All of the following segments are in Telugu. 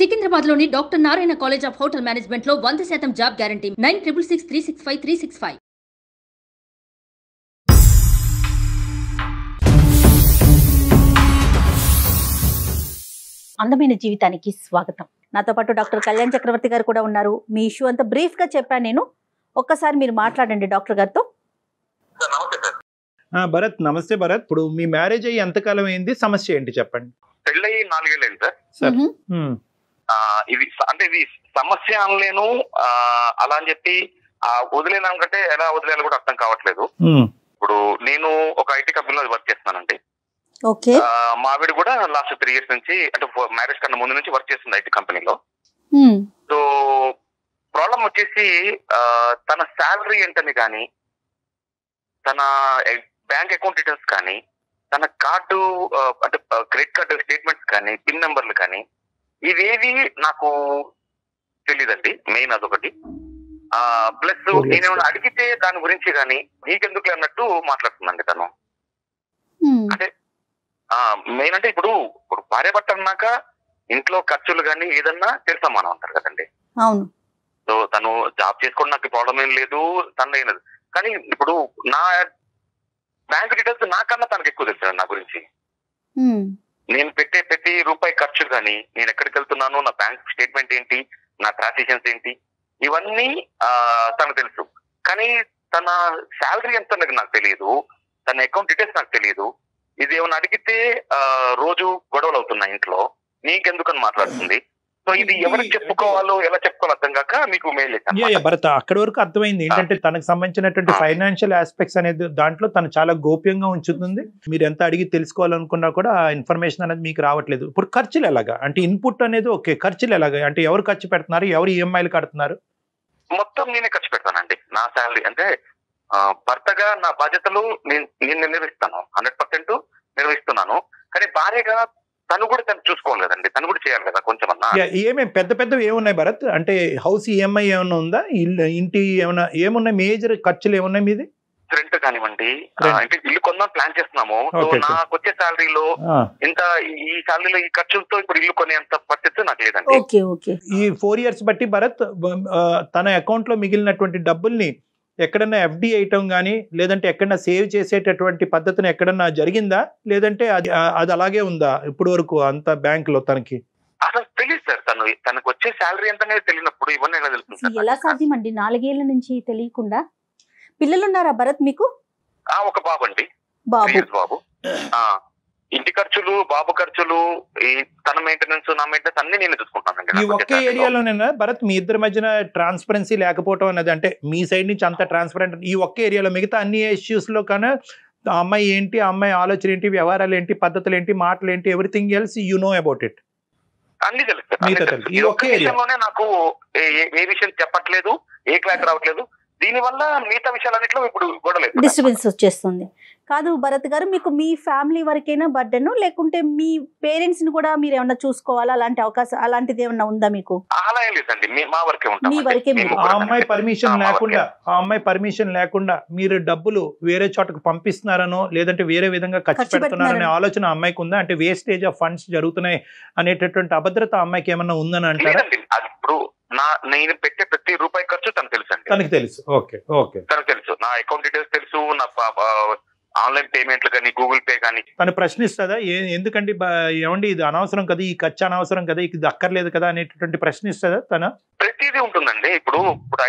సికింద్రాబాద్లోని doctor Narayana college of hotel మేనేజ్మెంట్లో 100% జాబ్ గ్యారంటీ 966365 అందమైన జీవితానికి స్వాగతం. నాతో పాటు డాక్టర్ కళ్యాణ్ చక్రవర్తి గారు కూడా ఉన్నారు. మీ ఇష్యూ అంతా బ్రీఫ్ గా చెప్పాను నేను. ఒక్కసారి మీరు మాట్లాడండి డాక్టర్ గారితో. భరత్, నమస్తే భరత్. ఇప్పుడు మీ మ్యారేజ్ అయ్యి ఎంతకాలం అయింది? సమస్య ఏంటి చెప్పండి. పెళ్ళయి 4 ఏళ్ళు అయింది సార్. ఇది అంటే ఇది సమస్య అనలేను, అలా అని చెప్పి వదిలేనంటే ఎలా వదిలేయాలో కూడా అర్థం కావట్లేదు. ఇప్పుడు నేను ఒక ఐటీ కంపెనీలో వర్క్ చేస్తున్నానండి. మా ఆవిడ కూడా లాస్ట్ 3 years నుంచి, అంటే మ్యారేజ్ కన్నా ముందు నుంచి వర్క్ చేస్తుంది ఐటీ కంపెనీలో. సో ప్రాబ్లం వచ్చేసి తన శాలరీ ఏంటని కానీ, తన బ్యాంక్ అకౌంట్ డీటెయిల్స్ కానీ, తన కార్డు అంటే క్రెడిట్ కార్డు స్టేట్మెంట్స్ కానీ, పిన్ నెంబర్లు కానీ, ఇవేవి నాకు తెలీదండి. మెయిన్ అదొకటి. ప్లస్ నేనేమైనా అడిగితే దాని గురించి కానీ నీకెందుకు అన్నట్టు మాట్లాడుతుందండి తను. అంటే మెయిన్ అంటే ఇప్పుడు భార్య భర్త అన్నాక ఇంట్లో ఖర్చులు కానీ ఏదన్నా తెలుసా మనం అంటారు కదండి. సో తను జాబ్ చేసుకోవడం నాకు ప్రాబ్లం ఏం లేదు, తను అయినది. కానీ ఇప్పుడు నా బ్యాంక్ డీటెయిల్స్ నాకన్నా తనకు ఎక్కువ తెలుసు నా గురించి. నేను పెట్టే ప్రతి రూపాయి ఖర్చు కానీ, నేను ఎక్కడికి వెళ్తున్నాను, నా బ్యాంక్ స్టేట్మెంట్ ఏంటి, నా ట్రాన్సాక్షన్స్ ఏంటి, ఇవన్నీ తనకు తెలుసు. కానీ తన శాలరీ ఎంత నాకు తెలియదు, తన అకౌంట్ డీటెయిల్స్ నాకు తెలియదు. ఇది ఏమైనా అడిగితే రోజు గొడవలు అవుతున్నాయి ఇంట్లో, నీకెందుకని మాట్లాడుతుంది. సో ఇది ఎవరికి చెప్పుకోవాలో ఎలా చెప్పుకోవాలో అర్థం కాక మీకు మెయిల్ చేశాను. భరత్, అక్కడి వరకు అర్థమైంది. ఏంటంటే తనకు సంబంధించినటువంటి ఫైనాన్షియల్ ఆస్పెక్ట్స్ అనేది దాంట్లో తను చాలా గోప్యంగా ఉంచుతుంది. మీరు ఎంత అడిగి తెలుసుకోవాలనుకున్నా కూడా ఆ ఇన్ఫర్మేషన్ అనేది మీకు రావట్లేదు. ఇప్పుడు ఖర్చులు ఎలాగా? అంటే ఇన్పుట్ అనేది ఓకే, ఖర్చులు ఎలాగా? అంటే ఎవరు ఖర్చు పెడుతున్నారు, ఎవరు ఈఎంఐలు కడుతున్నారు? మొత్తం నేనే ఖర్చు పెడతానండి. నా శాలరీ అంటే భర్తగా నా బాధ్యతలు నేను నిర్వహిస్తాను, 100% నిర్వహిస్తున్నాను. కానీ భార్యగా తను కూడా తను చూసుకోవాలి కదండి, తను కూడా చేయాలి కదా కొంచెం అన్నా. ఏమేమి పెద్ద పెద్దవి ఏమున్నాయి భరత్? అంటే హౌస్ ఈఎంఐ ఏమైనా ఉందా? ఇంటి ఏమైనా ఏమున్నాయి? మేజర్ ఖర్చులు ఏమున్నాయి మీది? రెంట్ కానివ్వండి, అంటే ఇల్లు కొందాం ప్లాన్ చేస్తున్నాము. సో నాకు వచ్చే శాలరీలో ఇంత, ఈ శాలరీలో ఈ ఖర్చులతో ఇప్పుడు ఇల్లు కొనేంత పరిస్థితి నాకు లేదండి. ఈ 4 years బట్టి భరత్ తన అకౌంట్ లో మిగిలినటువంటి డబ్బుల్ని ఎక్కడన్నా ఎఫ్డి వేయటం కానీ, లేదంటే ఎక్కడన్నా సేవ్ చేసేటటువంటి పద్ధతిని ఎక్కడన్నా జరిగిందా, లేదంటే అది అలాగే ఉందా ఇప్పుడు వరకు అంత బ్యాంక్ లో తనకి? అసలు తెలియదు సార్. తనకు వచ్చే శాలరీ ఎంత తెలియనప్పుడు ఇవన్నీ ఎలా తెలుస్తుంది? ఎలా సాధ్యం అండి 4 ఏళ్ల నుంచి తెలియకుండా? పిల్లలు ఉన్నారా భరత్ మీకు? ఒక బాబు అండి, బాబు. ఇంటి ఖర్చులు, బాబు ఖర్చులు, తన మెయింటెనెన్స్, నా మెయింటెనెన్స్ అన్ని నేను చూసుకుంటానండి. ఈ ఒకే ఏరియాలోనేనా భరత్ మీ ఇద్దరి మధ్యన ట్రాన్స్పరెన్సీ లేకపోవడం అనేది? అంటే మీ సైడ్ నుంచి అంత ట్రాన్స్పరెంట్ ఈ ఒకే ఏరియాలో, మిగతా అన్ని ఇష్యూస్ లో కన్నా ఆ అమ్మాయి ఏంటి, ఆ అమ్మాయి ఆలోచన ఏంటి, వ్యవహారాలు ఏంటి, పద్ధతులు ఏంటి, మాటలు ఏంటి, everything else you know about it? అన్ని తెలుసు. ఈ ఒకే విషయంలోనే నాకు ఏ విషయం చెప్పట్లేదు, ఏ క్లాస్ రావట్లేదు. దీనివల్ల మిగతా విషయాలన్నింటిలో ఇప్పుడు గొడవలేదు, డిస్టర్బెన్స్ వచ్చేస్తుంది. కాదు భరత్ గారు, మీకు మీ ఫ్యామిలీ వరకైనా బర్డెన్, లేకుంటే మీ పేరెంట్స్ ని కూడా మీరు ఏమన్నా చూసుకోవాలా? అలాంటి అవకాశం అలాంటిది ఏమన్నా ఉందా మీకు? అలా ఏం లేదండి, మా వరకే ఉంటాం. మీ వరకే. ఆ అమ్మాయి పర్మిషన్ లేకుండా మీరు డబ్బులు వేరే చోటకు పంపిస్తున్నారనో, లేదంటే వేరే విధంగా ఖర్చు పెడుతున్నారనే ఆలోచన అమ్మాయికి ఉందా? అంటే వేస్టేజ్ ఆఫ్ ఫండ్స్ జరుగుతున్నాయి అనేటటువంటి అభద్రత అమ్మాయికి ఏమన్నా ఉందని అంటారా? ఇప్పుడు నేను పెట్టే ప్రతి రూపాయి ఖర్చు తనకు తెలుసు అండి. తనకు తెలుసు. తనకు తెలుసు. నా అకౌంట్ డీటెయిల్స్ తెలుసు, నా ఆన్లైన్ పేమెంట్లు కానీ, గూగుల్ పే కానీ. తను ప్రశ్నిస్తుందా? ఎందుకండి ఏమండి ఇది అనవసరం కదా, ఈ ఖర్చు అనవసరం కదా, ఇది అక్కర్లేదు కదా అనేటటువంటి ప్రశ్నిస్తుందా తన? ప్రతిదీ ఉంటుందండి. ఇప్పుడు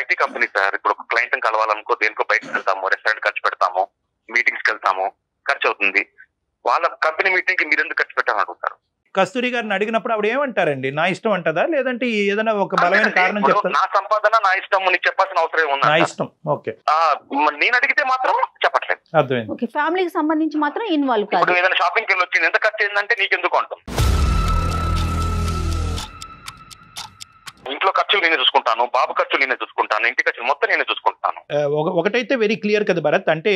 ఐటీ కంపెనీ సార్, ఇప్పుడు ఒక క్లయింట్ కలవాలనుకో, దేనికో బయటకు వెళ్తాము, రెస్టారెంట్ ఖర్చు పెడతాము, మీటింగ్స్కి వెళ్తాము, ఖర్చు అవుతుంది. వాళ్ళ కంపెనీ మీటింగ్ కి మీరు ఎందుకు ఖర్చు పెట్టాలని అడుగుతారు. కస్తూరి గారిని అడిగినప్పుడు ఆవిడ ఏమంటారండి? నా ఇష్టం అంటదా, లేదంటే ఏదైనా ఒక బలమైన కారణం చెప్తారు? నా సంపాదన నా ఇష్టం, నీకు చెప్పాల్సిన అవసరం ఏముంది? నా ఇష్టం. ఓకే. నేను అడిగితే మాత్రం చెప్పట్లేదు. అర్థమైంది. ఫ్యామిలీకి సంబంధించి మాత్రం ఇన్వాల్వ్ కాదు. ఇప్పుడు ఏదైనా షాపింగ్కి వెళ్ళి వచ్చింది, ఎంత ఖర్చు అయిందంటే నీకెందుకు అంటాం. ఇంట్లో ఖర్చులు నేనే చూసుకుంటాను, బాబు ఖర్చులు నేనే చూసుకుంటాను, ఇంటి ఖర్చులు మొత్తం నేనే చూసుకుంటాను. ఒకటైతే వెరీ క్లియర్ కదా భరత్, అంటే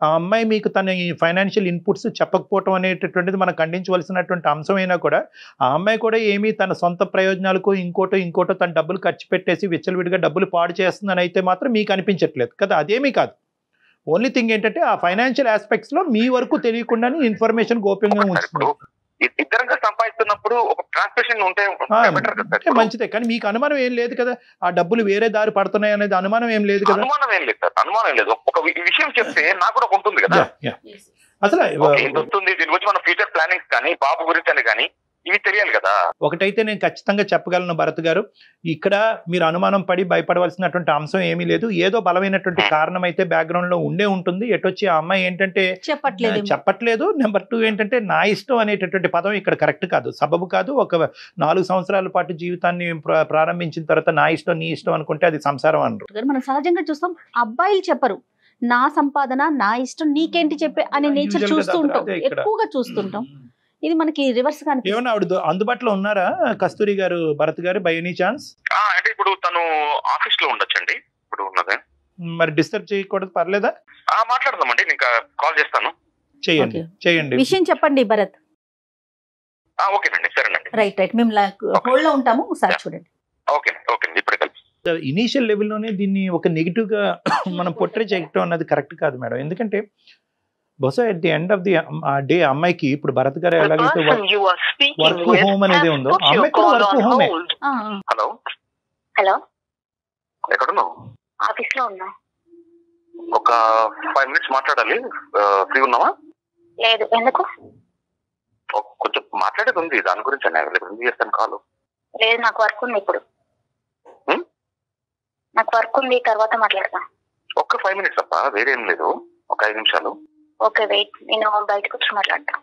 ఆ అమ్మాయి మీకు తన ఫైనాన్షియల్ ఇన్పుట్స్ చెప్పకపోవటం అనేటటువంటిది మనం ఖండించవలసినటువంటి అంశమైనా కూడా, ఆ అమ్మాయి కూడా ఏమీ తన సొంత ప్రయోజనాలకు ఇంకోటో తన డబ్బులు ఖర్చు పెట్టేసి విచ్చలవిడిగా డబ్బులు పాడు చేస్తుందని అయితే మాత్రం మీకు అనిపించట్లేదు కదా? అదేమీ కాదు. ఓన్లీ థింగ్ ఏంటంటే ఆ ఫైనాన్షియల్ ఆస్పెక్ట్స్ లో మీ వరకు తెలియకుండానే ఇన్ఫర్మేషన్ గోప్యంగా ఉంచుతుంది. ఇద్దరం కలిసి సంపాదిస్తున్నప్పుడు ఒక ట్రాన్స్మిషన్ ఉంటే బెటర్ కదా సార్. మంచిదే, కానీ మీకు అనుమానం ఏం లేదు కదా ఆ డబ్బులు వేరే దారి పడుతున్నాయి అనేది అనుమానం ఏం లేదు కదా? అనుమానం ఏం లేదు సార్, అనుమానం ఏం లేదు. ఒక విషయం చెప్తే నాకు కూడా ఉంటుంది కదా అసలు ఎంత వస్తుంది, దీని గురించి మన ఫ్యూచర్ ప్లానింగ్స్ కానీ బాబు గురించి అని కానీ ఇవి తెలియాలి కదా. ఒకటైతే నేను ఖచ్చితంగా చెప్పగలను భరత్ గారు, ఇక్కడ మీరు అనుమానం పడి భయపడవలసినటువంటి అంశం ఏమీ లేదు. ఏదో బలమైనటువంటి కారణం అయితే బ్యాక్గ్రౌండ్ లో ఉండే ఉంటుంది. ఎటొచ్చి ఆ అమ్మాయి ఏంటంటే చెప్పట్లేదు. నెంబర్ 2 ఏంటంటే నా ఇష్టం అనేటటువంటి పదం ఇక్కడ కరెక్ట్ కాదు, సబబు కాదు. ఒక 4 సంవత్సరాల పాటు జీవితాన్ని ప్రారంభించిన తర్వాత నా ఇష్టం నీ ఇష్టం అనుకుంటే అది సంసారం అనరు. మనం సహజంగా చూస్తాం, అబ్బాయిలు చెప్పరు నా సంపాదన నా ఇష్టం నీకేంటి చెప్పే అనే నేచర్ చూస్తూ ఉంటాం, ఎక్కువగా చూస్తుంటాం. ఇది మనకి రివర్స్ గా ఏమన్నా ఆవిడ అందుబాటులో ఉన్నారా కస్తూరి గారు, భరత్ గారు బై ఎనీ ఛాన్స్? అంటే ఇప్పుడు తను ఆఫీస్ లో ఉండొచ్చండి ఇప్పుడు ఉన్నదే. మరి డిస్టర్బ్ చేయకూడదు, పర్లేదా? మాట్లాడదామండి, ఇంకా కాల్ చేస్తాను. చేయండి విషయం చెప్పండి భరత్. ఓకేనండి, సరేనండి. రైట్ మేము హోల్డ్ లో ఉంటాము, ఒకసారి చూడండి. ఓకే ఇప్పుడే కలిసి ఇనీషియల్ లెవెల్లోనే దీన్ని ఒక నెగిటివ్ గా మనం పొట్రే చేయటం అన్నది కరెక్ట్ కాదు మేడం. ఎందుకంటే బహుశా at the end of the day అమ్మాయికి ఇప్పుడు భరత్ గారు ఎలాగైతే వర్క్ హోమ్ అనేది ఉందో అమ్మాయికి వర్క్ హోమే. హలో హలో, ఎక్కడున్నావు? ఆఫీస్ లో ఉన్నా. ఒక 5 minutes మాట్లాడాలి, ఫ్రీ ఉన్నావా? లేదు, ఎందుకు? కొంచెం మాట్లాడేది ఉంది, దాని గురించి అన్నీ చేస్తాను కాల్. లేదు, నాకు వర్క్ ఉంది ఇప్పుడు. నాకు వర్క్ ఉంది, తర్వాత మాట్లాడతా. ఒక్క 5 minutes అప్ప, వేరే ఏం లేదు, ఒక 5 నిమిషాలు. ఓకే వెయిట్, నేను బయటకు వచ్చి మాట్లాడతా.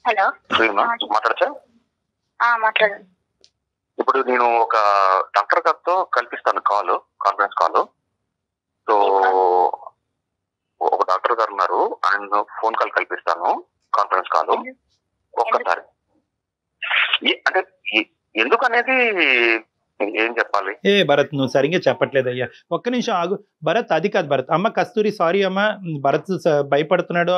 హలో, మాట్లాడచ్చా? మాట్లాడు. ఇప్పుడు నేను ఒక డాక్టర్ గారితో కల్పిస్తాను కాన్ఫరెన్స్ కాల్. సో ఒక డాక్టర్ గారు ఉన్నారు, ఆయన ఫోన్ కాల్ కల్పిస్తాను, కాన్ఫరెన్స్ కాల్ ఒక్కసారి. అంటే ఎందుకు అనేది ఏం చెప్పాలి? భరత్ నువ్వు సరిగ్గా చెప్పట్లేదు అయ్యా, ఒక్క నిమిషం ఆగు భరత్. అది కాదు భరత్. అమ్మ కస్తూరి, సారీ అమ్మ, భరత్ భయపడుతున్నాడు,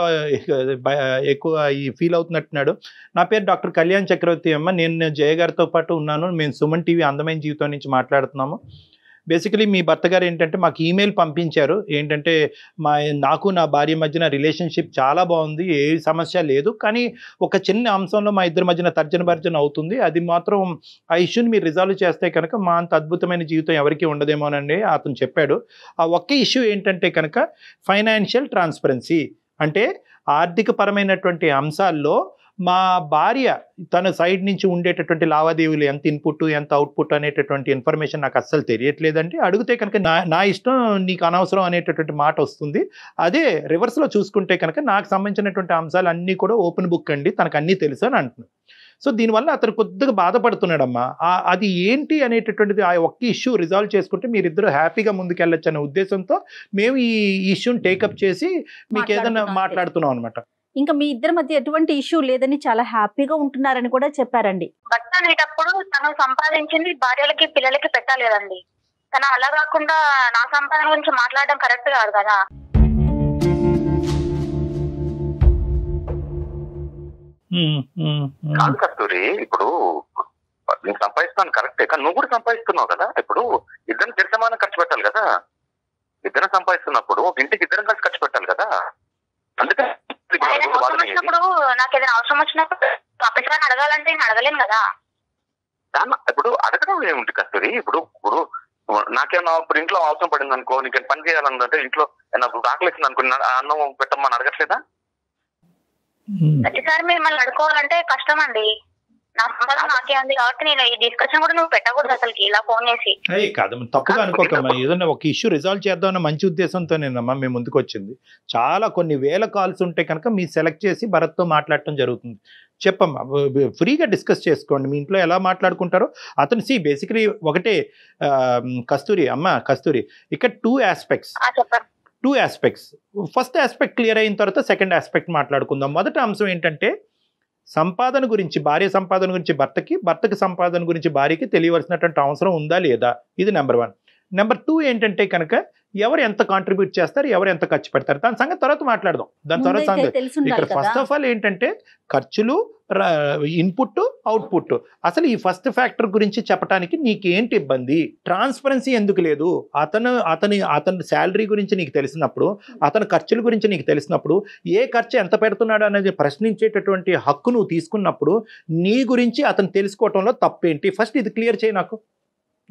ఎక్కువ ఫీల్ అవుతున్నట్టున్నాడు. నా పేరు డాక్టర్ కళ్యాణ్ చక్రవర్తి అమ్మ, నేను జయ గారితో పాటు ఉన్నాను. మేము సుమన్ టీవీ అందమైన జీవితం నుంచి మాట్లాడుతున్నాము. బేసికలీ మీ భర్త గారు ఏంటంటే మాకు ఈమెయిల్ పంపించారు, ఏంటంటే నాకు నా భార్య మధ్యన రిలేషన్షిప్ చాలా బాగుంది, ఏ సమస్య లేదు, కానీ ఒక చిన్న అంశంలో మా ఇద్దరి మధ్యన తర్జన అవుతుంది, అది మాత్రం ఆ ఇష్యూని మీరు రిజాల్వ్ చేస్తే కనుక మా అంత అద్భుతమైన జీవితం ఎవరికి ఉండదేమోనండి అతను చెప్పాడు. ఆ ఒక్క ఇష్యూ ఏంటంటే కనుక ఫైనాన్షియల్ ట్రాన్స్పరెన్సీ, అంటే ఆర్థిక పరమైనటువంటి అంశాల్లో మా భార్య తన సైడ్ నుంచి ఉండేటటువంటి లావాదేవీలు ఎంత ఇన్పుట్ ఎంత అవుట్పుట్ అనేటటువంటి ఇన్ఫర్మేషన్ నాకు అస్సలు తెలియట్లేదండి. అడిగితే కనుక నా ఇష్టం నీకు అనవసరం అనేటటువంటి మాట వస్తుంది. అదే రివర్స్లో చూసుకుంటే కనుక నాకు సంబంధించినటువంటి అంశాలు అన్నీ కూడా ఓపెన్ బుక్ అండి, తనకు అన్నీ తెలుసు అని అంటున్నాను. సో దీనివల్ల అతను కొద్దిగా బాధపడుతున్నాడమ్మా. అది ఏంటి అనేటటువంటిది ఆ ఒక్క ఇష్యూ రిజాల్వ్ చేసుకుంటే మీరిద్దరూ హ్యాపీగా ముందుకెళ్ళొచ్చు అనే ఉద్దేశంతో మేము ఈ ఇష్యూని టేకప్ చేసి మీకు ఏదైనా మాట్లాడుతున్నాం అనమాట. ఇంకా మీ ఇద్దరి మధ్య ఎటువంటి ఇష్యూ లేదని చాలా హ్యాపీగా ఉంటున్నారని కూడా చెప్పారండి. భర్త అనేటప్పుడు తను సంపాదించింది భార్యలకి పిల్లలకి పెట్టాలి కదండి. తను అలా కాకుండా నా సంపాదన గురించి మాట్లాడడం కరెక్ట్ కాదు కదా. కాదు కస్తూరి, ఇప్పుడు నేను సంపాదిస్తున్నాను కరెక్టే, కానీ నువ్వు కూడా సంపాదిస్తున్నావు కదా. ఇప్పుడు ఇద్దరం సమానం ఖర్చు పెట్టాలి కదా. ఇద్దరం సంపాదిస్తున్నప్పుడు ఒక ఇంటికి ఇద్దరం కలిసి ఖర్చు పెట్టాలి కదా. అందుకని వచ్చినప్పుడు నాకు ఏదైనా అవసరం వచ్చినప్పుడు అప్పటిసారి అడగాలంటే నేను అడగలేను కదా. ఇప్పుడు అడగడం ఏముంది కస్తూరి, ఇప్పుడు నాకేమన్నా ఇప్పుడు ఇంట్లో అవసరం పడింది అనుకో, నీకు పని చేయాలంటే ఇంట్లో నాకు ఆకలిస్తుంది అనుకో, అన్నం పెట్టమని అడగట్లేదా? ప్రతిసారి మిమ్మల్ని అడుకోవాలంటే కష్టం అండి. నా సంపాదన నాకే ఉంది కాబట్టి నేను ఈ డిస్కషన్ కూడా నువ్వు పెట్టకూడదు అసలుకి ఇలా ఫోన్ చేసి. కాదు, తప్పుగా అనుకోకమ్మా. ఏదన్నా ఒక ఇష్యూ రిజాల్వ్ చేద్దామన్న మంచి ఉద్దేశంతోనేనమ్మా మేము ముందుకు వచ్చింది. చాలా కొన్ని వేల కాల్స్ ఉంటే కనుక మీరు సెలెక్ట్ చేసి భరత్తో మాట్లాడటం జరుగుతుంది. చెప్పమ్మా, ఫ్రీగా డిస్కస్ చేసుకోండి, మీ ఇంట్లో ఎలా మాట్లాడుకుంటారో. అతను బేసికలీ ఒకటే కస్తూరి అమ్మ, కస్తూరి ఇక్కడ 2 ఆస్పెక్ట్స్. ఫస్ట్ ఆస్పెక్ట్ క్లియర్ అయిన తర్వాత సెకండ్ ఆస్పెక్ట్ మాట్లాడుకుందాం. మొదటి అంశం ఏంటంటే సంపాదన గురించి, భార్య సంపాదన గురించి భర్తకి సంపాదన గురించి భార్యకి తెలియవలసినటువంటి అవసరం ఉందా లేదా, ఇది నెంబర్ 1. నెంబర్ 2 ఏంటంటే కనుక ఎవరు ఎంత కాంట్రిబ్యూట్ చేస్తారు, ఎవరు ఎంత ఖర్చు పెడతారు, దాని సంగతి తర్వాత మాట్లాడదాం. దాని తర్వాత ఇక్కడ ఫస్ట్ ఆఫ్ ఆల్ ఏంటంటే ఖర్చులు ఇన్పుట్ అవుట్పుట్. అసలు ఈ ఫస్ట్ ఫ్యాక్టర్ గురించి చెప్పడానికి నీకేంటి ఇబ్బంది? ట్రాన్స్పరెన్సీ ఎందుకు లేదు? అతని శాలరీ గురించి నీకు తెలిసినప్పుడు, అతని ఖర్చుల గురించి నీకు తెలిసినప్పుడు, ఏ ఖర్చు ఎంత పెడుతున్నాడు అనేది ప్రశ్నించేటటువంటి హక్కు నువ్వు తీసుకున్నప్పుడు నీ గురించి అతను తెలుసుకోవటంలో తప్పేంటి? ఫస్ట్ ఇది క్లియర్ చేయి నాకు.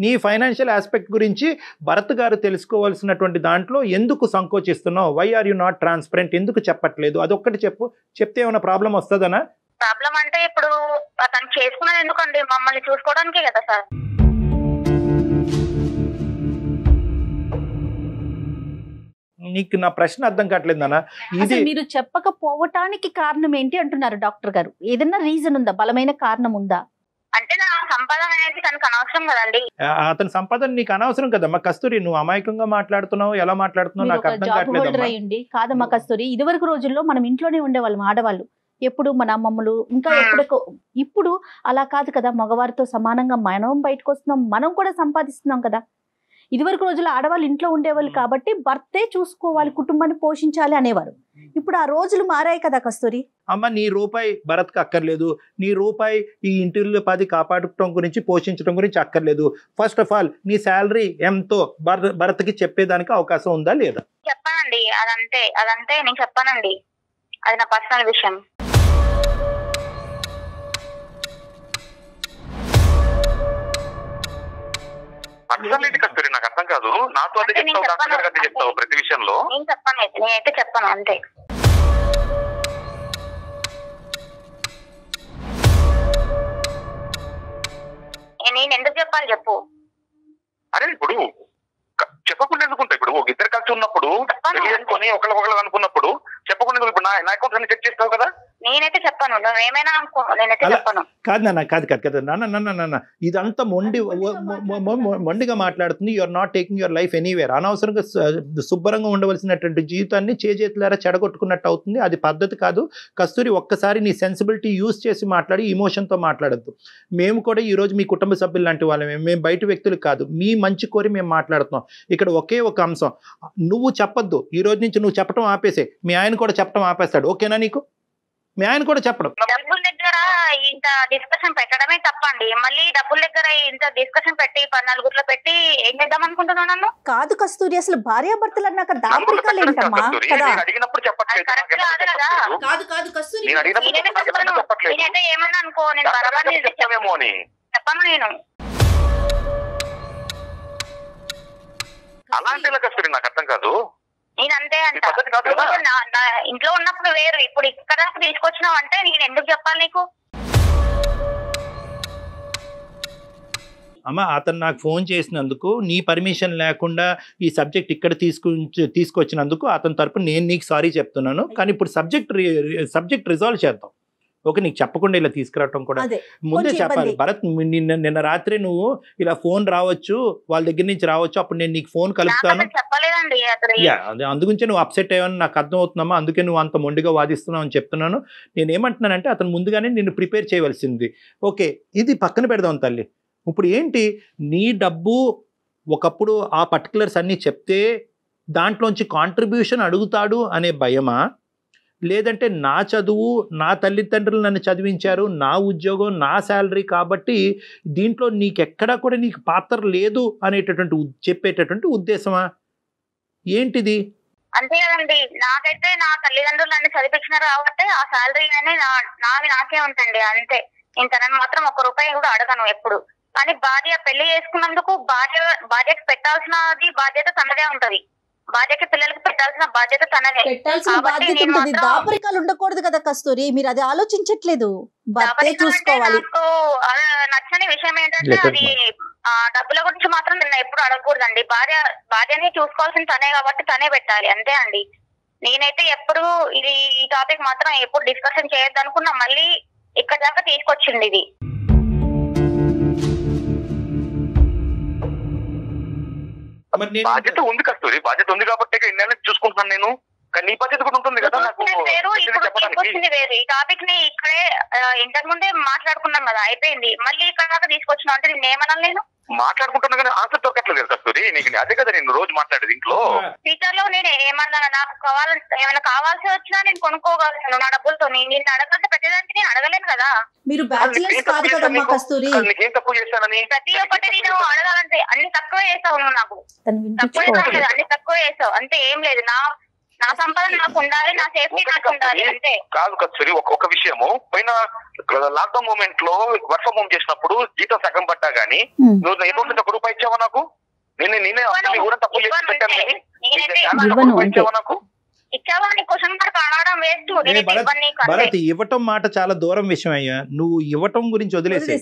నీ ఫైనాన్షియల్ ఆస్పెక్ట్ గురించి భరత్ గారు తెలుసుకోవాల్సినటువంటి దాంట్లో ఎందుకు సంకోచిస్తున్నావు? Why are you not transparent? ఎందుకు చెప్పట్లేదు? అదొక్కటి చెప్పు. చెప్తే ఏమైనా ప్రాబ్లం వస్తుందనా? ప్రాబ్లం అంటే ఇప్పుడు అతను చేసుకున్నది ఎందుకండి? మమ్మల్ని చూసుకోవడానికే కదా సార్. నీకు నా ప్రశ్న అర్థం కావట్లేదు నాన్న. ఇది మీరు చెప్పకపోవటానికి కారణం ఏంటి అంటున్నారు డాక్టర్ గారు? ఏదైనా రీజన్ ఉందా? బలమైన కారణం ఉందా? అంటే నా సంపాదన అనేది తనకు అనవసరం కదండి. అతని సంపాదన నీకు అనవసరం కదమ్మా కస్తూరి. నువ్వు అమాయకంగా మాట్లాడుతున్నావు, ఎలా మాట్లాడుతున్నావు నాకు అర్థం కావట్లేదు. కాదమ్మా కస్తూరి, ఇదివరకు రోజుల్లో మనం ఇంట్లోనే ఉండేవాళ్ళం ఆడవాళ్ళు. ఎప్పుడు మన అమ్మమ్మలు ఇంకా ఇప్పుడు అలా కాదు కదా. మగవారితో సమానంగా మనం బయటకు వస్తున్నాం, మనం కూడా సంపాదిస్తున్నాం కదా. ఇదివరకు రోజుల్లో ఆడవాళ్ళు ఇంట్లో ఉండేవాళ్ళు కాబట్టి భర్తే చూసుకోవాలి, కుటుంబాన్ని పోషించాలి అనేవారు. ఇప్పుడు ఆ రోజులు మారాయి కదా కస్తూరి. అమ్మ, నీ రూపాయి భరత్కి అక్కర్లేదు, నీ రూపాయి ఈ ఇంటిలో 10 కాపాడటం గురించి, పోషించడం గురించి అక్కర్లేదు. ఫస్ట్ ఆఫ్ ఆల్ నీ శాలరీ ఎంతో భరత్కి చెప్పేదానికి అవకాశం ఉందా లేదా? చెప్పానండి, అదంతే నేను చెప్పానండి. అది నా పర్సనల్ విషయం. పర్సనల్ కస్తూరి నాకు అర్థం కాదు. నాతో అదే చెప్తావు ప్రతి విషయంలో. నేను చెప్పాను, నేనైతే చెప్పాను అంతే. నేను ఎందుకు చెప్పాలి చెప్పు? అరే ఇప్పుడు చెప్పకుండా ఎందుకుంటా? ఇప్పుడు ఒక ఇద్దరు కలిసి ఉన్నప్పుడు చేసుకొని ఒకళ్ళు అనుకున్నప్పుడు చెప్పకుండా ఇప్పుడు నా అకౌంట్స్ అన్ని చెక్ చేస్తావు కదా. నేనైతే చెప్పాను, నువ్వేమైనా అనుకో, నేనైతే చెప్పాను. కాదు నాన్న, కాదు నాన్న, ఇదంతా మొండిగా మాట్లాడుతుంది. You are not taking your life anywhere. అనవసరంగా శుభ్రంగా ఉండవలసినటువంటి జీవితాన్ని చేజేతులారా చెడగొట్టుకున్నట్టు అవుతుంది. అది పద్ధతి కాదు కస్తూరి. ఒక్కసారి నీ సెన్సిబిలిటీ యూజ్ చేసి మాట్లాడి, ఇమోషన్తో మాట్లాడద్దు. మేము కూడా ఈరోజు మీ కుటుంబ సభ్యులు లాంటి వాళ్ళమే, మేము బయట వ్యక్తులు కాదు. మీ మంచి కోరి మేము మాట్లాడుతున్నాం. ఇక్కడ ఒకే ఒక అంశం, నువ్వు చెప్పొద్దు. ఈ రోజు నుంచి నువ్వు చెప్పడం ఆపేసే. మీ ఆయన కూడా చెప్పడం ఆపేస్తాడు. ఓకేనా నీకు? మీ ఆయన కూడా చెప్పడం. డబ్బుల దగ్గర ఇంత డిస్కషన్ పెట్టడమే తప్పండి. మళ్ళీ డబ్బుల దగ్గర ఇంత డిస్కషన్ పెట్టి 14 పెట్టి ఏం చేద్దాం అనుకుంటున్నాను నన్ను? కాదు కస్తూరి, అసలు భార్యాభర్తలు అన్నాక దాపరికాలు ఏంటమ్మా కదా? కాదు కస్తూరి, నేనైతే ఏమన్నా అనుకో, నేను బరాబర్ చెప్పాను. నేను అలాంటి కస్తూరి నాకు అర్థం కాదు. నేను అంతే అంట. ఇంట్లో ఉన్నప్పుడు వేరు, ఇప్పుడు ఇక్కడ తీసుకొచ్చినావు అంటే నేను ఎందుకు చెప్పాలి నీకు? అమ్మ, అతను నాకు ఫోన్ చేసినందుకు, నీ పర్మిషన్ లేకుండా ఈ సబ్జెక్ట్ ఇక్కడ తీసుకొచ్చినందుకు అతని తరపున నేను నీకు సారీ చెప్తున్నాను. కానీ ఇప్పుడు సబ్జెక్ట్ రిజాల్వ్ చేద్దాం. ఓకే, నీకు చెప్పకుండా ఇలా తీసుకురావటం కూడా ముందే చెప్పాలి. భరత్, నిన్న రాత్రి నువ్వు ఇలా ఫోన్ రావచ్చు, వాళ్ళ దగ్గర నుంచి రావచ్చు, అప్పుడు నేను నీకు ఫోన్ కలుపుతాను. అందుగురించి నువ్వు అప్సెట్ అయ్యావని నాకు అర్థం అవుతుందమ్మా. అందుకే నువ్వు అంత మొండిగా వాదిస్తున్నావు అని చెప్తున్నాను. నేను ఏమంటున్నానంటే, అతను ముందుగానే నిన్ను ప్రిపేర్ చేయవలసింది. ఓకే, ఇది పక్కన పెడదాం తల్లి. ఇప్పుడు ఏంటి, నీ డబ్బు ఒకప్పుడు ఆ పర్టికులర్స్ అన్నీ చెప్తే దాంట్లోంచి కాంట్రిబ్యూషన్ అడుగుతాడు అనే భయమా, లేదంటే నా చదువు, నా తల్లిదండ్రులు నన్ను చదివించారు, నా ఉద్యోగం, నా శాలరీ కాబట్టి దీంట్లో నీకెక్కడా కూడా నీకు పాత్ర లేదు అనేటటువంటి చెప్పేటటువంటి ఉద్దేశమా ఏంటిది? అంతే కదండి. నాకైతే నా తల్లిదండ్రులు నన్ను చదివించినారు కాబట్టి ఆ శాలరీ నావి నాకే ఉంటుంది అంతే. నేను తనని మాత్రం 1 రూపాయి కూడా అడగను ఎప్పుడు. కానీ భార్య పెళ్లి చేసుకున్నందుకు భార్యకి పెట్టాల్సినది బాధ్యత తనదే ఉంటది. భార్యకి పిల్లలకి పెట్టాల్సిన బాధ్యత తనదే. పెట్టాల్సిన బాధ్యత ఉంటుంది. దాపరికాలు ఉండకూడదు కదా కస్తూరి, మీరు అది ఆలోచించట్లేదు. భర్తే చూసుకోవాలి. నచ్చని విషయం ఏంటంటే, అది డబ్బుల గురించి మాత్రం నిన్న ఎప్పుడు అడగకూడదండి. భార్యని చూసుకోవాల్సిన తనే కాబట్టి తనే పెట్టాలి అంతే అండి. నేనైతే ఎప్పుడు ఈ టాపిక్ మాత్రం ఎప్పుడు డిస్కషన్ చేయొద్దు అనుకున్నా. మళ్ళీ ఇక్కడ దాకా తీసుకొచ్చింది ఇది. బాధ్యత ఉంది కస్తూరి, బాధ్యత ఉంది కాబట్టి ఇన్నేళ్ళ చూసుకుంటున్నాను నేను. కానీ నీ బాధ్యత కూడా ఉంటుంది కదా. వేరు ఈ టాపిక్ ని ఇక్కడే ఇంతకు ముందే మాట్లాడుకున్నాం కదా, అయిపోయింది. మళ్ళీ ఇక్కడ దాకా తీసుకొచ్చినా అంటే నేను ఏమన్నా? నేను మాట్లాడుకుంటున్నా కానీ ఆన్సర్ దొరకట్లేదు కదా కస్తూరి. నీకు అదే కదా నేను రోజు మాట్లాడేది ఇంట్లో. ఫ్యూచర్ లో నేను ఏమన్నా నాకు ఏమైనా కావాల్సి వచ్చినా నేను కొనుక్కోగలను నా డబ్బులతో. నేను అడగాల్సి ప్రతిదానికి నేను అడగలేను కదా. మీరు బ్యాచిలర్స్ కాదు కదమ్మా కస్తూరి. నీకేం తక్కువ చేశానని? ప్రతి ఒక్కటి నేను అడగాలంటే అన్ని తక్కువ చేసావు నువ్వు. నాకు తక్కువ చేసావు, అన్ని తక్కువ చేసావు అంతే. ఏం లేదు, నా సంపాదన నాకు ఉండాలి, నా సేఫ్టీ నాకు ఉండాలి అంతే. కాదు కస్తూరి, ఒక విషయము పోయిన లాక్డౌన్ మూమెంట్ లో వర్క్ ఫ్రమ్ హోమ్ చేసినప్పుడు జీతం సగం పడ్డా గానీ నువ్వు ఎటువంటి ఒక రూపాయి ఇచ్చావా నాకు? నేనే కూడా తక్కువ చేసి పెట్టాను కానీ ఇచ్చావా నాకు? ఇచ్చావా నీ క్వశ్చన్ మార్క్ అడగడం వేస్ట్. భరత్, ఇవ్వటం మాట చాలా దూరం విషయం అయ్యా. నువ్వు ఇవ్వటం గురించి వదిలేసే.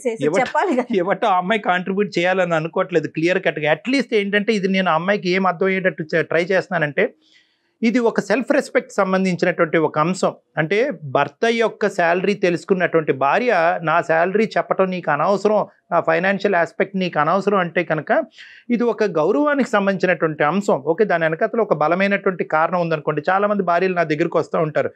ఇవ్వటం అమ్మాయి కాంట్రిబ్యూట్ చేయాలని అనుకోవట్లేదు క్లియర్ కట్ గా. అట్లీస్ట్ ఏంటంటే ఇది నేను అమ్మాయికి ఏం అర్థం అయ్యేటట్టు ట్రై చేస్తున్నానంటే, ఇది ఒక సెల్ఫ్ రెస్పెక్ట్ సంబంధించినటువంటి ఒక అంశం. అంటే భర్త యొక్క శాలరీ తెలుసుకున్నటువంటి భార్య, నా శాలరీ చెప్పటం నీకు అనవసరం, నా ఫైనాన్షియల్ ఆస్పెక్ట్ నీకు అనవసరం అంటే కనుక ఇది ఒక గౌరవానికి సంబంధించినటువంటి అంశం. ఓకే, దాని వెనకతలో ఒక బలమైనటువంటి కారణం ఉందనుకోండి. చాలామంది భార్యలు నా దగ్గరికి వస్తూ ఉంటారు,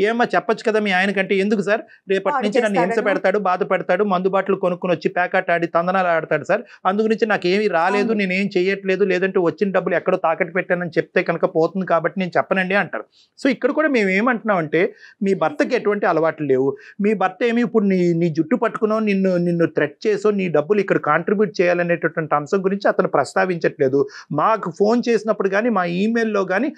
ఏమన్నా చెప్పచ్చు కదా మీ ఆయనకంటే. ఎందుకు సార్, రేపటి నుంచి నన్ను హింస పెడతాడు, బాధ పెడతాడు, మందు బాటలు కొనుక్కొని వచ్చి ప్యాకెట్ ఆడి తందనాలు ఆడతాడు సార్, అందుగురించి నాకేమీ రాలేదు, నేనేం చేయట్లేదు, లేదంటే వచ్చిన డబ్బులు ఎక్కడో తాకట్టు పెట్టానని చెప్తే కనుక పోతుంది కాబట్టి నేను చెప్పనండి అంటారు. సో ఇక్కడ కూడా మేము ఏమంటున్నామంటే, మీ భర్తకి ఎటువంటి అలవాట్లు లేవు, మీ భర్త ఏమి ఇప్పుడు నీ జుట్టు పట్టుకునో నిన్ను థ్రెట్ చేసో నీ డబ్బులు ఇక్కడ కాంట్రిబ్యూట్ చేయాలనేటటువంటి అంశం గురించి అతను ప్రస్తావించట్లేదు. మాకు ఫోన్ చేసినప్పుడు కానీ మా ఈమెయిల్లో కానీ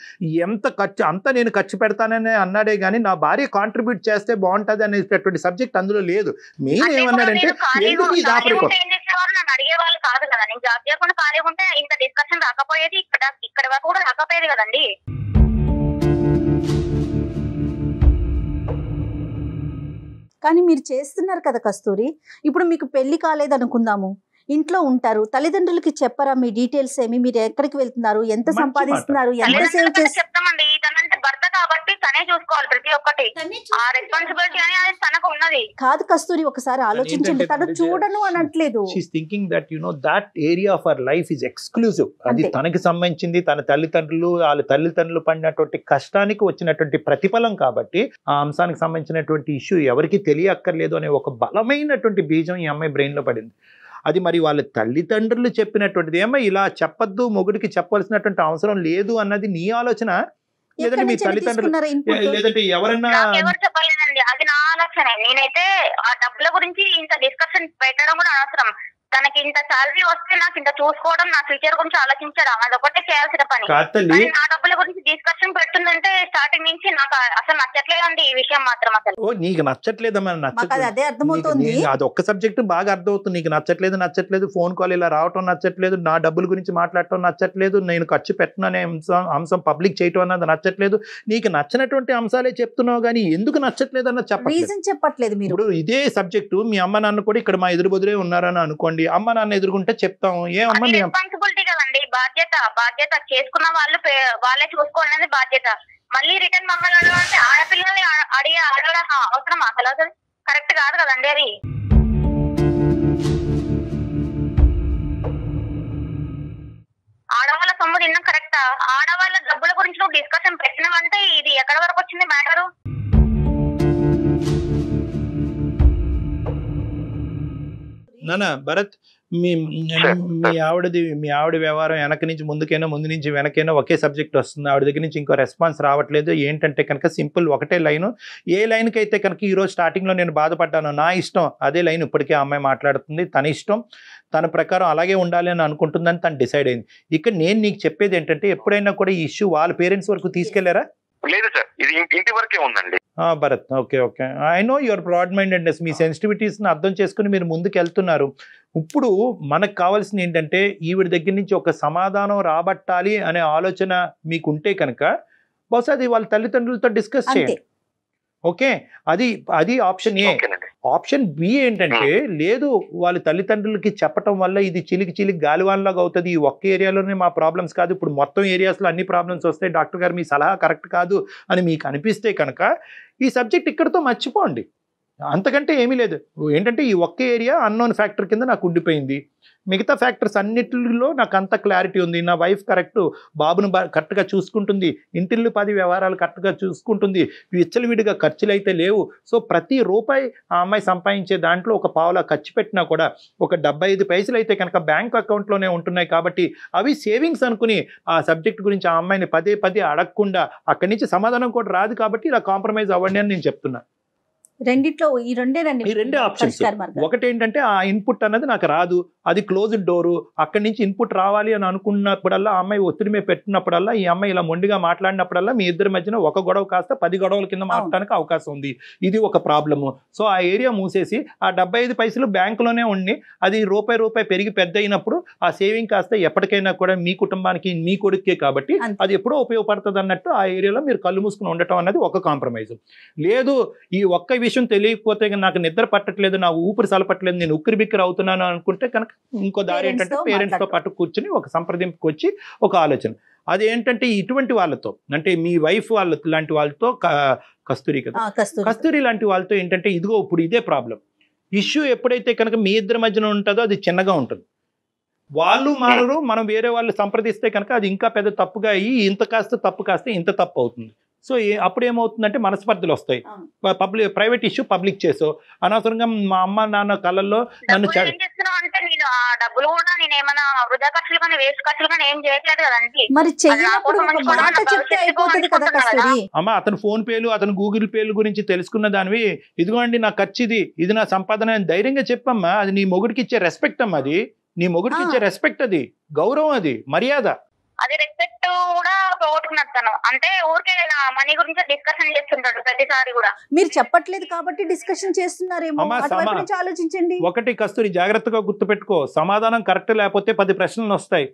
ఎంత ఖర్చు అంతా నేను ఖర్చు పెడతానని అన్నాడే కానీ నా భార్య కాంట్రిబ్యూట్ చేస్తే బాగుంటుంది అనేటటువంటి సబ్జెక్ట్ అందులో లేదు. మెయిన్ ఏమన్నాడంటే ఎందుకు ఈ దాపరికం అడిగే వాళ్ళు కాదు కదా. నేను జాబ్ చేయకుండా ఖాళీగా ఉంటే ఇంత డిస్కషన్ రాకపోయేది, ఇక్కడ వరకు కూడా రాకపోయేది కదండి. కానీ మీరు చేస్తున్నారు కదా కస్తూరి. ఇప్పుడు మీకు పెళ్లి కాలేదనుకుందాము, ఇంట్లో ఉంటారు, తల్లిదండ్రులకి చెప్పరా మీ డీటెయిల్స్ ఏమి, మీరు ఎక్కడికి వెళ్తున్నారు, ఎంత సంపాదిస్తున్నారు, ఎంత సేవ్ చేస్తారు? చెప్తామండి, తనంటే భర్త కాబట్టి తనే చూసుకోవాలి ప్రతి ఒక్కటి. ఆ రెస్పాన్సిబిలిటీ అనేది తనకు ఉన్నది. కాదు కస్తూరి, ఒకసారి ఆలోచించండి. తను చూడను అనట్లేదు. She is thinking that that area of our life is exclusive. అది తనకి సంబంధించింది, తన వాళ్ళ తల్లిదండ్రులు పడినటువంటి కష్టానికి వచ్చినటువంటి ప్రతిఫలం కాబట్టి ఆ అంశానికి సంబంధించినటువంటి ఇష్యూ ఎవరికి తెలియక్కర్లేదు అనే ఒక బలమైనటువంటి బీజం ఈ అమ్మాయి బ్రెయిన్ లో పడింది. అది మరి వాళ్ళ తల్లిదండ్రులు చెప్పినటువంటిది. ఏమో ఇలా చెప్పద్దు, మొగుడికి చెప్పవలసినటువంటి అవసరం లేదు అన్నది నీ ఆలోచన, లేదంటే మీ తల్లిదండ్రులు, లేదంటే ఎవరన్నా? ఎవరు చెప్పలేదండి, అది నా ఆలోచన. నేనైతే ఆ డబ్బుల గురించి ఇంత డిస్కషన్ పెట్టడం కూడా అవసరం. తనకి ఇంత శాలరీ వస్తే నాకు ఇంత చూసుకోవడం, నా ఫ్యూచర్ గురించి ఆలోచించడం, అదొకటే చేయాల్సిన పని. నా డబ్బుల గురించి డిస్కషన్ పెడుతుందంటే స్టార్టింగ్ నుంచి నాకు అసలు నచ్చట్లేదండి ఈ విషయం మాత్రం. అసలు నీకు నచ్చట్లేదమ్మా? అదే అర్థమవుతుంది. అది ఒక్క సబ్జెక్ట్ బాగా అర్థమవుతుంది. నీకు నచ్చట్లేదు, ఫోన్ కాల్ ఇలా రావటం నచ్చట్లేదు, నా డబ్బుల గురించి మాట్లాడటం నచ్చట్లేదు, నేను ఖర్చు పెట్టను అనే అంశం పబ్లిక్ చేయటం అన్నది నచ్చట్లేదు. నీకు నచ్చినటువంటి అంశాలే చెప్తున్నావు కానీ ఎందుకు నచ్చట్లేదు అన్నది చెప్పట్లేదు. ఇప్పుడు ఇదే సబ్జెక్టు మీ అమ్మ నాన్న కూడా ఇక్కడ మా ఎదురు బదులే ఉన్నారని అనుకోండి, అమ్మ నాన్న ఎదుర్కొంటే చెప్తాం, ఏమమ్మా రెస్పాన్సిబిలిటీ కదండి, బాధ్యత చేసుకున్న వాళ్ళే చూసుకోవాలనేది బాధ్యత. మళ్ళీ రిటర్న్ మమ్మల్ని అడగాలంటే ఆడపిల్లల్ని అడగడం అవసరం? అసలు కరెక్ట్ కాదు కదండి అది. ఆడవాళ్ళ సొమ్ము తిన్నాం కరెక్టా? ఆడవాళ్ళ డబ్బుల గురించి నువ్వు డిస్కషన్ పెట్టినావంటే ఇది ఎక్కడ వరకు వచ్చింది మ్యాటరు? నానా భరత్, మీ ఆవిడ వ్యవహారం వెనక నుంచి ముందుకైనా, ముందు నుంచి వెనకైనా ఒకే సబ్జెక్ట్ వస్తుంది. ఆవిడ దగ్గర నుంచి ఇంకో రెస్పాన్స్ రావట్లేదు. ఏంటంటే కనుక సింపుల్ ఒకటే లైను. ఏ లైన్కి అయితే కనుక ఈరోజు స్టార్టింగ్లో నేను బాధపడ్డాను, నా ఇష్టం, అదే లైన్ ఇప్పటికే అమ్మాయి మాట్లాడుతుంది. తన ఇష్టం, తన ప్రకారం అలాగే ఉండాలి అని అనుకుంటుందని తను డిసైడ్ అయింది. ఇక్కడ నేను నీకు చెప్పేది ఏంటంటే, ఎప్పుడైనా కూడా ఈ ఇష్యూ వాళ్ళ పేరెంట్స్ వరకు తీసుకెళ్లారా? లేదు సార్, ఇది ఇంటి వరకే ఉందండి. Bharat, okay, I know your broad mindedness, మీ సెన్సిటివిటీస్ని అర్థం చేసుకుని మీరు ముందుకు వెళ్తున్నారు. ఇప్పుడు మనకు కావాల్సింది ఏంటంటే, ఈవిడ దగ్గర నుంచి ఒక సమాధానం రాబట్టాలి అనే ఆలోచన మీకుంటే కనుక బహుశా అది వాళ్ళ తల్లిదండ్రులతో డిస్కస్ చేయండి. ఓకే, అది ఆప్షన్ ఏ. ఆప్షన్ బి ఏంటంటే, లేదు వాళ్ళ తల్లిదండ్రులకి చెప్పటం వల్ల ఇది చిలికి గాలివాన్లాగా అవుతుంది, ఈ ఒక్క ఏరియాలోనే మా ప్రాబ్లమ్స్ కాదు, ఇప్పుడు మొత్తం ఏరియాస్లో అన్ని ప్రాబ్లమ్స్ వస్తాయి, డాక్టర్ గారు మీ సలహా కరెక్ట్ కాదు అని మీకు అనిపిస్తే కనుక ఈ సబ్జెక్ట్ ఇక్కడితో మర్చిపోండి. అంతకంటే ఏమీ లేదు. ఏంటంటే ఈ ఒక్క ఏరియా అన్నోన్ ఫ్యాక్టర్ కింద నాకు ఉండిపోయింది. మిగతా ఫ్యాక్టర్స్ అన్నిటిలో నాకు అంత క్లారిటీ ఉంది. నా వైఫ్ కరెక్ట్, బాబును కరెక్ట్గా చూసుకుంటుంది, ఇంటిల్లు 10 వ్యవహారాలు కరెక్ట్గా చూసుకుంటుంది, విచ్చలవిడిగా ఖర్చులు అయితే లేవు. సో ప్రతి రూపాయి ఆ అమ్మాయి సంపాదించే దాంట్లో ఒక పావులా ఖర్చు పెట్టినా కూడా ఒక 75 పైసలు అయితే కనుక బ్యాంక్ అకౌంట్లోనే ఉంటున్నాయి. కాబట్టి అవి సేవింగ్స్ అనుకుని ఆ సబ్జెక్ట్ గురించి ఆ అమ్మాయిని పదే అడగకుండా అక్కడి నుంచి సమాధానం కూడా రాదు. కాబట్టి ఇలా కాంప్రమైజ్ అవ్వండి అని నేను చెప్తున్నా. రెండిట్లో ఈ రెండే ఆప్షన్స్. ఒకటి ఏంటంటే ఆ ఇన్పుట్ అన్నది నాకు రాదు, అది క్లోజ్డ్ డోరు, అక్కడి నుంచి ఇన్పుట్ రావాలి అని అనుకున్నప్పుడల్లా ఆ అమ్మాయి ఒత్తిడి మీద పెట్టినప్పుడల్లా ఈ అమ్మాయి ఇలా మొండిగా మాట్లాడినప్పుడల్లా మీ ఇద్దరి మధ్యన ఒక గొడవ కాస్త 10 గొడవల కింద మాట్లాడడానికి అవకాశం ఉంది. ఇది ఒక ప్రాబ్లము. సో ఆ ఏరియా మూసేసి ఆ 75 పైసలు బ్యాంకులోనే ఉండి అది రూపాయి పెరిగి పెద్ద అయినప్పుడు ఆ సేవింగ్ కాస్త ఎప్పటికైనా కూడా మీ కుటుంబానికి మీ కొడుకే కాబట్టి అది ఎప్పుడో ఉపయోగపడుతుంది అన్నట్టు ఆ ఏరియాలో మీరు కళ్ళు మూసుకుని ఉండటం అనేది ఒక కాంప్రమైజ్. లేదు ఈ ఒక్క విషయం తెలియకపోతే నాకు నిద్ర పట్టట్లేదు, నాకు ఊపిరి సలపట్లేదు, నేను ఉక్కిరి బిక్కిరి అవుతున్నాను అనుకుంటే కనుక ఇంకో దారి ఏంటంటే పేరెంట్స్తో పాటు కూర్చుని ఒక సంప్రదింపుకి వచ్చి ఒక ఆలోచన. అదేంటంటే ఇటువంటి వాళ్ళతో అంటే మీ వైఫ్ వాళ్ళ లాంటి వాళ్ళతో కస్తూరి కదా, కస్తూరి లాంటి వాళ్ళతో ఏంటంటే ఇదిగో ఇప్పుడు ఇదే ప్రాబ్లం. ఇష్యూ ఎప్పుడైతే కనుక మీ ఇద్దరి మధ్యన ఉంటుందో అది చిన్నగా ఉంటుంది. వాళ్ళు మానరు, మనం వేరే వాళ్ళు సంప్రదిస్తే కనుక అది ఇంకా పెద్ద తప్పుగా అయ్యి ఇంత కాస్త తప్పు కాస్త ఇంత తప్పు అవుతుంది. సో అప్పుడు ఏమవుతుందంటే మనస్పర్ధలు వస్తాయి. ప్రైవేట్ ఇష్యూ పబ్లిక్ చేసో అనవసరంగా మా అమ్మ నాన్న కళ్ళల్లో నన్ను డబ్బులు కూడా నేను ఏమైనా వృధా ఖర్చులు కానీ వేస్ట్ ఖర్చులు కానీ ఏం చేయట్లేదు కదండి. మరి చెయ్యనప్పుడు ఒక మాట చెప్తే అయిపోతుంది కదా కస్తూరి. అమ్మ అతను ఫోన్ పేలు అతను గూగుల్ పేలు గురించి తెలుసుకున్న దానివి ఇదిగోండి నా ఖర్చు ఇది నా సంపాదన ధైర్యంగా చెప్పమ్మా. అది నీ మొగుడికి ఇచ్చే రెస్పెక్ట్ అమ్మా, అది నీ మొగుడికి ఇచ్చే రెస్పెక్ట్, అది గౌరవం, అది మర్యాద. అది రెస్పెక్ట్ కూడా పోగొట్టుకున్నాను. అంటే ఊరికే నా మనీ గురించి డిస్కషన్ చేస్తుంటాడు ప్రతిసారి కూడా. మీరు చెప్పట్లేదు కాబట్టి డిస్కషన్ చేస్తున్నారేమో, ఆలోచించండి. ఒకటి కస్తూరి జాగ్రత్తగా గుర్తుపెట్టుకో, సమాధానం కరెక్ట్ లేకపోతే 10 ప్రశ్నలు వస్తాయి.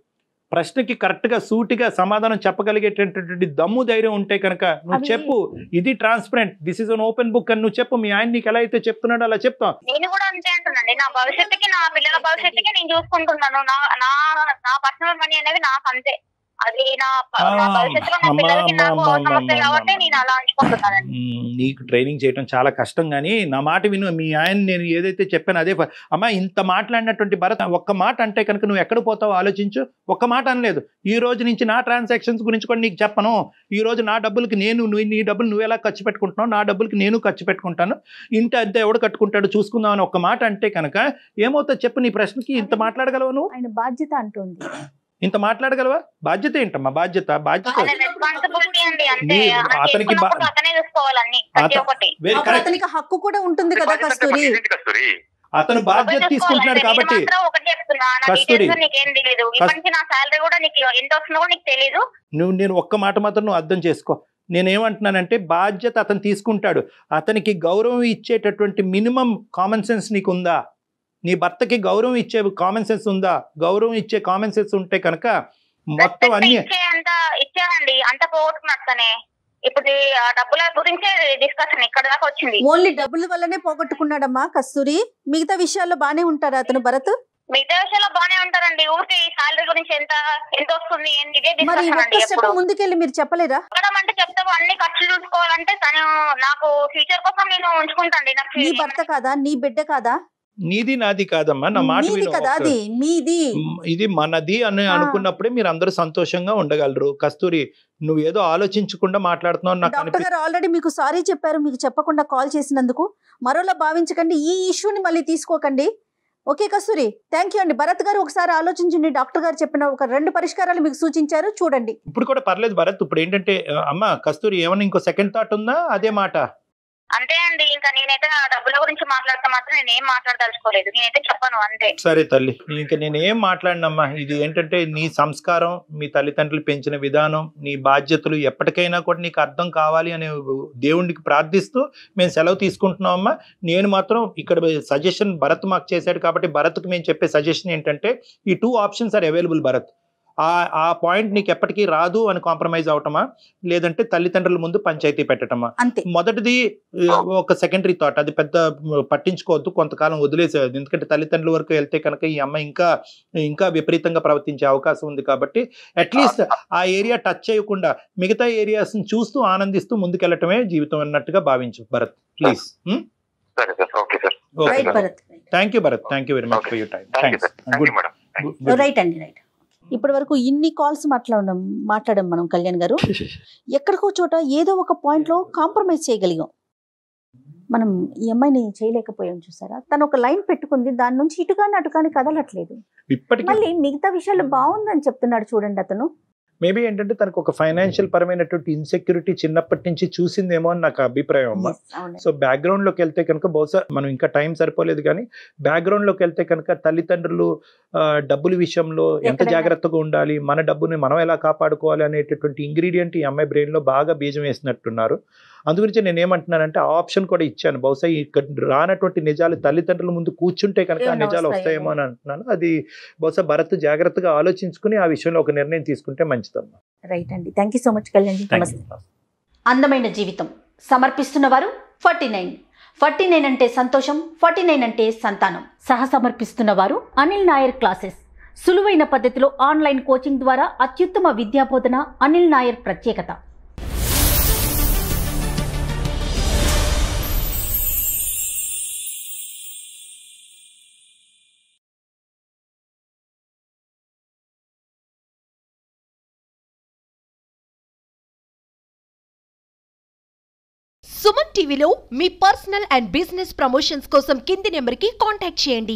ప్రశ్నకి కరెక్ట్ గా సూటిగా సమాధానం చెప్పగలిగేటటువంటి దమ్ము ధైర్యం ఉంటే కనుక నువ్వు చెప్పు, ఇది transparent, this is an open book అని నువ్వు చెప్పు. మీ ఆయన నీకు ఎలా అయితే చెప్తున్నాడో అలా చెప్తాం. నేను కూడా అంతే అంటున్నాండి. నా భవిష్యత్తుకి నా పిల్లల భవిష్యత్తుకి నేను చూసుకుంటున్నాను. నా పర్సనల్ మనీ అనేది నాకు అంతే. అది నా భవిష్యత్తులో నా పిల్లలకి నాకు సమస్య కాబట్టి నేను అలా అనుకుంటున్నానండి. నీకు ట్రైనింగ్ చేయడం చాలా కష్టం, కానీ నా మాట విను. మీ ఆయన నేను ఏదైతే చెప్పాను అదే. అమ్మా ఇంత మాట్లాడినటువంటి భరత్ ఒక్క మాట అంటే కనుక నువ్వు ఎక్కడ పోతావో ఆలోచించు. ఒక్క మాట అనలేదు. ఈ రోజు నుంచి నా ట్రాన్సాక్షన్స్ గురించి కూడా నీకు చెప్పను. ఈ రోజు నా డబ్బులకి నీ డబ్బులు నువ్వు ఎలా ఖర్చు పెట్టుకుంటున్నావు, నా డబ్బులకి నేను ఖర్చు పెట్టుకుంటాను, ఇంటి అంతే ఎవడు కట్టుకుంటాడు చూసుకుందాం అని ఒక్క మాట అంటే కనుక ఏమవుతుందో చెప్పు. నీ ప్రశ్నకి ఇంత మాట్లాడగలవు నువ్వు? ఆయన బాధ్యత అంటుంది. ఇంత మాట్లాడగలవా? బాధ్యత ఏంటమ్మా? బాధ్యత అతనికి హక్కు కూడా ఉంటుంది కదా కస్తూరి. అతను బాధ్యత తీసుకుంటున్నాడు కాబట్టి. నేను ఒక్క మాట మాత్రం నువ్వు అర్థం చేసుకో. నేనేమంటున్నానంటే బాధ్యత అతను తీసుకుంటాడు. అతనికి గౌరవం ఇచ్చేటటువంటి మినిమం కామన్ సెన్స్ నీకు ఉందా? నీ భర్తకి గౌరవం ఇచ్చే కామన్ సెన్స్ ఉందా? గౌరవం ఇచ్చే కామన్ సెన్స్ ఉంటే కనుక మొత్తం అన్ని ఇచ్చానండి. అంత పోగొట్టుకున్నట్లనే ఇప్పుడు డబ్బుల గురించే డిస్కషన్ ఇక్కడ దాకా వచ్చింది. ఓన్లీ డబ్బుల వల్లనే పోగొట్టుకున్నాడమ్మా కస్తూరి. మిగతా విషయాల్లో బానే ఉంటారా అతను భరత్? మిగతా విషయాల్లో బానే ఉంటారండి. ఊరికే సాలరీ గురించి ఎంత వస్తుంది ఏంటి ముందుకెళ్ళి మీరు చెప్పలేరా? అంటే చెప్తావు అన్ని ఖర్చులు చూసుకోవాలంటే తను నాకు ఫ్యూచర్ కోసం నేను ఉంచుకుంటాండి. నీ భర్త కాదా? నీ బిడ్డ కాదా? నీది నాది కాదమ్మా, నా మాట ఇది మనది అని అనుకున్నప్పుడే మీరు అందరూ సంతోషంగా ఉండగలరు. కస్తూరి నువ్వు ఏదో ఆలోచించకుండా మాట్లాడుతున్నావు. డాక్టర్ గారు ఆల్రెడీ మీకు సారీ చెప్పారు, మీకు చెప్పకుండా కాల్ చేసినందుకు. మరోలా భావించకండి, ఈ ఇష్యూని మళ్ళీ తీసుకోకండి. ఓకే కస్తూరి, థ్యాంక్ యూ అండి. భరత్ గారు ఒకసారి ఆలోచించండి. డాక్టర్ గారు చెప్పిన ఒక 2 పరిష్కారాలు మీకు సూచించారు, చూడండి. ఇప్పుడు కూడా పర్లేదు భరత్. ఇప్పుడు ఏంటంటే అమ్మ కస్తూరి ఏమన్నా ఇంకో సెకండ్ థాట్ ఉందా? అదే మాట అంతే అండి. ఇంకా నేనైతే ఆ డబ్బుల గురించి మాట్లాడితే మాత్రం నేను ఏం మాట్లాడదలుచుకోలేదు. నేనైతే చెప్పను అంతే. సరే తల్లి, ఇంకా నేను ఏం మాట్లాడినమ్మా. ఇది ఏంటంటే నీ సంస్కారం, మీ తల్లిదండ్రులు పెంచిన విధానం, నీ బాధ్యతలు ఎప్పటికైనా కూడా నీకు అర్థం కావాలి అనే దేవుడికి ప్రార్థిస్తూ మేము సెలవు తీసుకుంటున్నామమ్మా. నేను మాత్రం ఇక్కడ సజెషన్ భరత్ మాకు చేశాడు కాబట్టి భరత్కి మేము చెప్పే సజెషన్ ఏంటంటే ఈ 2 ఆప్షన్స్ ఆర్ అవైలబుల్ భరత్. ఆ పాయింట్ నీకు ఎప్పటికీ రాదు అని కాంప్రమైజ్ అవటమా, లేదంటే తల్లిదండ్రుల ముందు పంచాయతీ పెట్టటమా? మొదటిది ఒక సెకండరీ థాట్, అది పెద్ద పట్టించుకోవద్దు, కొంతకాలం వదిలేసేది. ఎందుకంటే తల్లిదండ్రుల వరకు వెళ్తే కనుక ఈ అమ్మాయి ఇంకా విపరీతంగా ప్రవర్తించే అవకాశం ఉంది. కాబట్టి అట్లీస్ట్ ఆ ఏరియా టచ్ చేయకుండా మిగతా ఏరియాస్ చూస్తూ ఆనందిస్తూ ముందుకెళ్ళటమే జీవితం అన్నట్టుగా భావించు భరత్, ప్లీజ్. సరే sir, okay sir. Right Bharat. Thank you Bharat, thank you very much Okay. For your time. Thank you sir, thank you madam. Right అండి, రైట్. ఇప్పటి వరకు ఇన్ని కాల్స్ మాట్లాడాం మనం కళ్యాణ్ గారు. ఎక్కడికో చోట ఏదో ఒక పాయింట్ లో కాంప్రమైజ్ చేయగలిగాం. మనం ఈ అమ్మాయిని చేయలేకపోయాం, చూసారా? తను ఒక లైన్ పెట్టుకుంది, దాని నుంచి ఇటుకాని అటుకాని కదలట్లేదు. ఇప్పటికీ మళ్ళీ మిగతా విషయాలు బాగుందని చెప్తున్నాడు చూడండి అతను. మేబీ ఏంటంటే తనకు ఒక ఫైనాన్షియల్ పరమైనటువంటి ఇన్సెక్యూరిటీ చిన్నప్పటి నుంచి చూసిందేమో అని నాకు అభిప్రాయం అమ్మా. Yes, అవునండి. సో బ్యాక్గ్రౌండ్ లోకి వెళ్తే కనుక బహుశా మనం ఇంకా టైం సరిపోలేదు, కానీ బ్యాక్గ్రౌండ్ లోకి వెళ్తే కనుక తల్లిదండ్రులు డబ్బుల విషయంలో ఎంత ఎక్కడైనా జాగ్రత్తగా ఉండాలి, మన డబ్బుని మనం ఎలా కాపాడుకోవాలి అనేటటువంటి ఇంగ్రీడియంట్ ఈ అమ్మాయి బ్రెయిన్ లో బాగా బీజం వేసినట్టున్నారు. అందుగురించి నేను ఏమంటున్నానంటే ఆ ఆప్షన్ కూడా ఇచ్చాను. బహుశా ఇక్కడ రానటువంటి నిజాలు తల్లిదండ్రుల ముందు కూర్చుంటే కనుక ఆ ఏమైనా నిజాలు వస్తాయేమో. వస్తాయేమో అని అంటున్నాను. అది బహుశా భరత్ జాగ్రత్తగా ఆలోచించుకుని ఆ విషయంలో ఒక నిర్ణయం తీసుకుంటే మంచిదమ్మా. రైట్ అండి, thank you so much Kalyan ji. నమస్తే. అందమైన జీవితం సమర్పిస్తున్న వారు 49 అంటే సంతోషం, 49 అంటే సంతానం. సమర్పిస్తున్న వారు అనిల్ నాయర్ క్లాసెస్. సులువైన పద్ధతిలో ఆన్లైన్ కోచింగ్ ద్వారా అత్యుత్తమ విద్యాబోధన అనిల్ నాయర్ ప్రత్యేకత. సుమన్ టీవీలో మీ పర్సనల్ అండ్ బిజినెస్ ప్రమోషన్స్ కోసం కింది నెంబర్కి కాంటాక్ట్ చేయండి.